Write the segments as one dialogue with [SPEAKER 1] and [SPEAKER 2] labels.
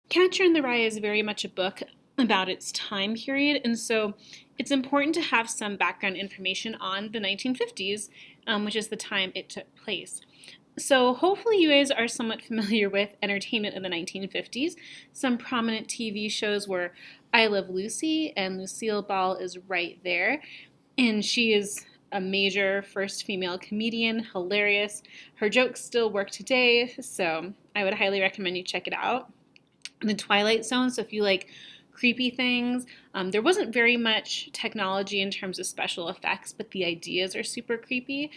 [SPEAKER 1] Catcher in the Rye is very much a book about its time period, and so it's important to have some background information on the 1950s, which is the time it took place. So hopefully you guys are somewhat familiar with entertainment in the 1950s. Some prominent TV shows were I Love Lucy, and Lucille Ball is right there. And she is a major first female comedian, hilarious. Her jokes still work today, so I would highly recommend you check it out. The Twilight Zone, so if you like creepy things, there wasn't very much technology in terms of special effects, but the ideas are super creepy.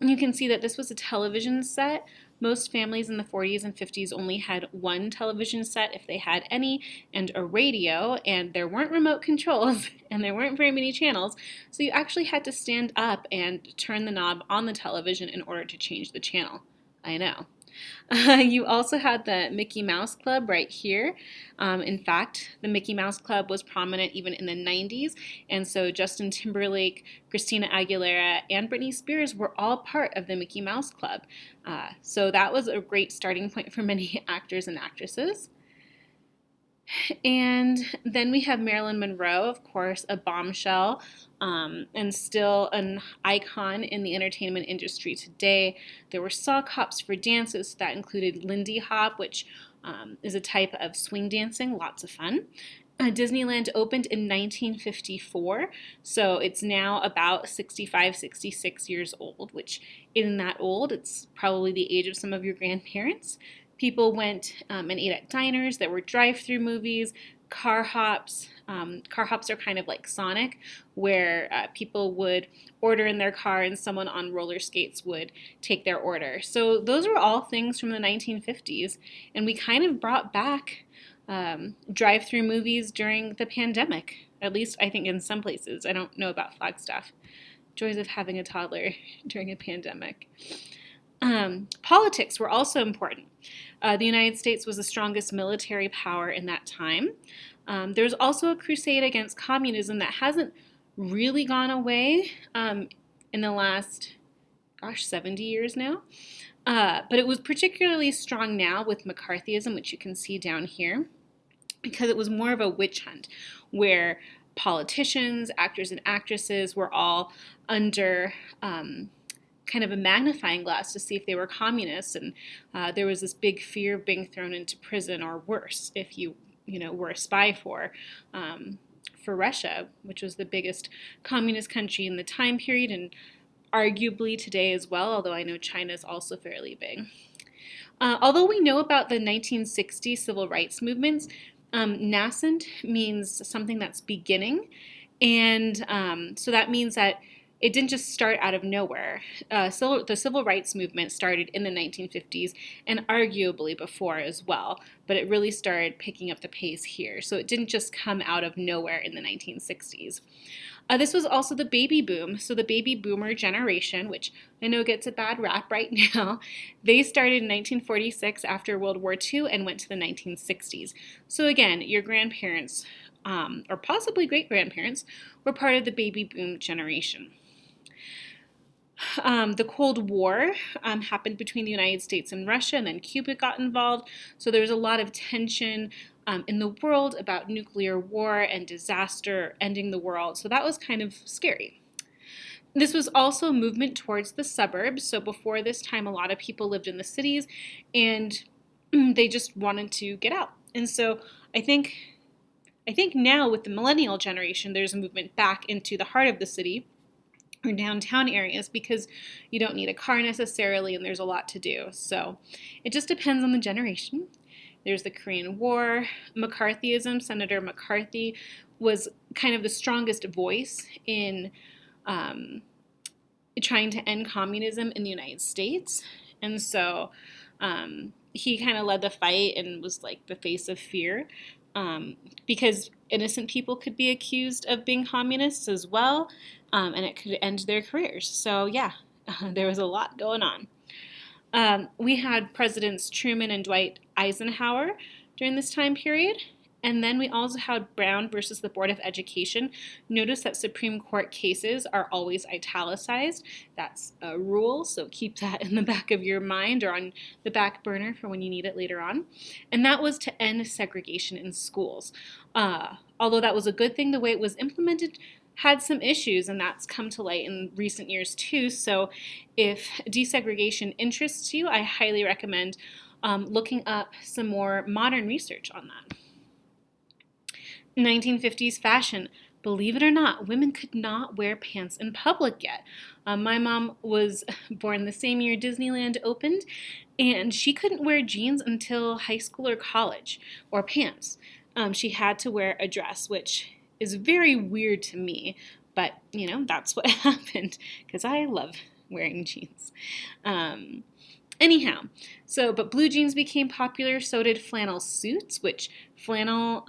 [SPEAKER 1] You can see that this was a television set. Most families in the 40s and 50s only had one television set, if they had any, and a radio, and there weren't remote controls, and there weren't very many channels, so you actually had to stand up and turn the knob on the television in order to change the channel. I know. You also had the Mickey Mouse Club right here. In fact, the Mickey Mouse Club was prominent even in the 90s, and so Justin Timberlake, Christina Aguilera, and Britney Spears were all part of the Mickey Mouse Club. So that was a great starting point for many actors and actresses. And then we have Marilyn Monroe, of course, a bombshell, and still an icon in the entertainment industry today. There were sock hops for dances that included Lindy Hop, which is a type of swing dancing, lots of fun. Disneyland opened in 1954, so it's now about 65, 66 years old, which isn't that old. It's probably the age of some of your grandparents. People went and ate at diners. There were drive-through movies, car hops. Car hops are kind of like Sonic, where people would order in their car and someone on roller skates would take their order. So those were all things from the 1950s, and we kind of brought back drive-through movies during the pandemic, at least I think in some places. I don't know about Flagstaff. Joys of having a toddler during a pandemic. Politics were also important. The United States was the strongest military power in that time. There was also a crusade against communism that hasn't really gone away in the last, 70 years now. But it was particularly strong now with McCarthyism, which you can see down here, because it was more of a witch hunt where politicians, actors, and actresses were all under kind of a magnifying glass to see if they were communists, and there was this big fear of being thrown into prison, or worse, if you were a spy for Russia, which was the biggest communist country in the time period, and arguably today as well, although I know China is also fairly big. Although we know about the 1960s civil rights movements, nascent means something that's beginning, and so that means that it didn't just start out of nowhere. The civil rights movement started in the 1950s and arguably before as well, but it really started picking up the pace here. So it didn't just come out of nowhere in the 1960s. This was also the baby boom. So the baby boomer generation, which I know gets a bad rap right now, they started in 1946 after World War II and went to the 1960s. So again, your grandparents, or possibly great-grandparents, were part of the baby boom generation. The Cold War happened between the United States and Russia, and then Cuba got involved. So there was a lot of tension in the world about nuclear war and disaster ending the world. So that was kind of scary. This was also a movement towards the suburbs. So before this time, a lot of people lived in the cities, and they just wanted to get out. And so I think now with the millennial generation, there's a movement back into the heart of the city, or downtown areas, because you don't need a car necessarily and there's a lot to do. So it just depends on the generation. There's the Korean War, McCarthyism. Senator McCarthy was kind of the strongest voice in trying to end communism in the United States. And so he kind of led the fight and was like the face of fear, because innocent people could be accused of being communists as well, and it could end their careers. So yeah, there was a lot going on. We had Presidents Truman and Dwight Eisenhower during this time period, And then we also had Brown versus the Board of Education. Notice that Supreme Court cases are always italicized. That's a rule, so keep that in the back of your mind or on the back burner for when you need it later on. And that was to end segregation in schools. Although that was a good thing, the way it was implemented had some issues, and that's come to light in recent years too. So if desegregation interests you, I highly recommend looking up some more modern research on that. 1950s fashion. Believe it or not, women could not wear pants in public yet. My mom was born the same year Disneyland opened, and she couldn't wear jeans until high school or college, or pants. She had to wear a dress, which is very weird to me, but that's what happened because I love wearing jeans. Anyhow, but blue jeans became popular, so did flannel suits, which flannel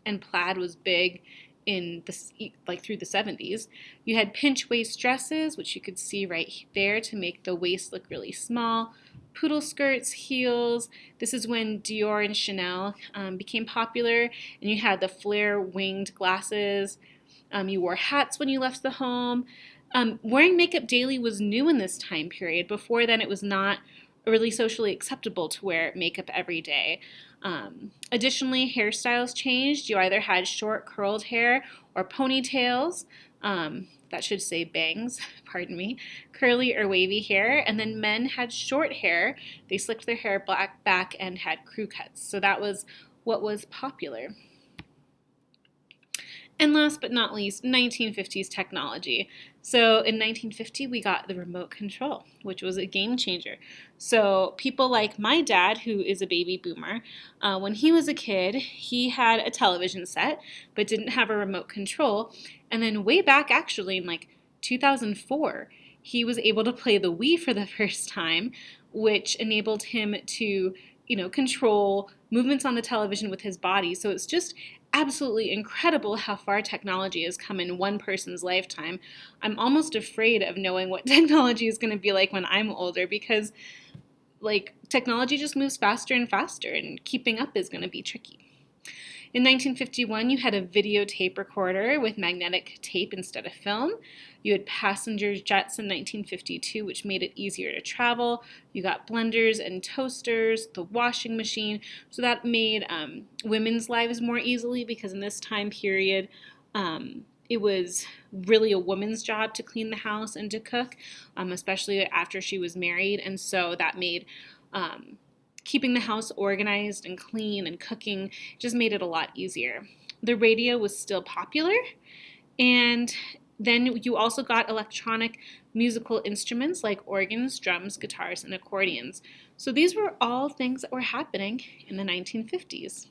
[SPEAKER 1] and plaid was big in through the 70s. You had pinch waist dresses, which you could see right there to make the waist look really small. Poodle skirts, heels. This is when Dior and Chanel became popular, and you had the flare winged glasses. You wore hats when you left the home. Wearing makeup daily was new in this time period. Before then, it was not really socially acceptable to wear makeup every day. Additionally, hairstyles changed. You either had short curled hair or ponytails. That should say bangs, pardon me, curly or wavy hair. And then men had short hair. They slicked their hair back and had crew cuts. So that was what was popular. And last but not least, 1950s technology. So in 1950, we got the remote control, which was a game changer. So people like my dad, who is a baby boomer, when he was a kid, he had a television set, but didn't have a remote control. And then way back, actually, in 2004, he was able to play the Wii for the first time, which enabled him to, control movements on the television with his body. So it's just absolutely incredible how far technology has come in one person's lifetime. I'm almost afraid of knowing what technology is going to be like when I'm older because technology just moves faster and faster, and keeping up is going to be tricky. In 1951, you had a videotape recorder with magnetic tape instead of film. You had passenger jets in 1952, which made it easier to travel. You got blenders and toasters, the washing machine. So that made women's lives more easily because in this time period, it was really a woman's job to clean the house and to cook, especially after she was married. And so that made keeping the house organized and clean and cooking just made it a lot easier. The radio was still popular, and then you also got electronic musical instruments like organs, drums, guitars, and accordions. So these were all things that were happening in the 1950s.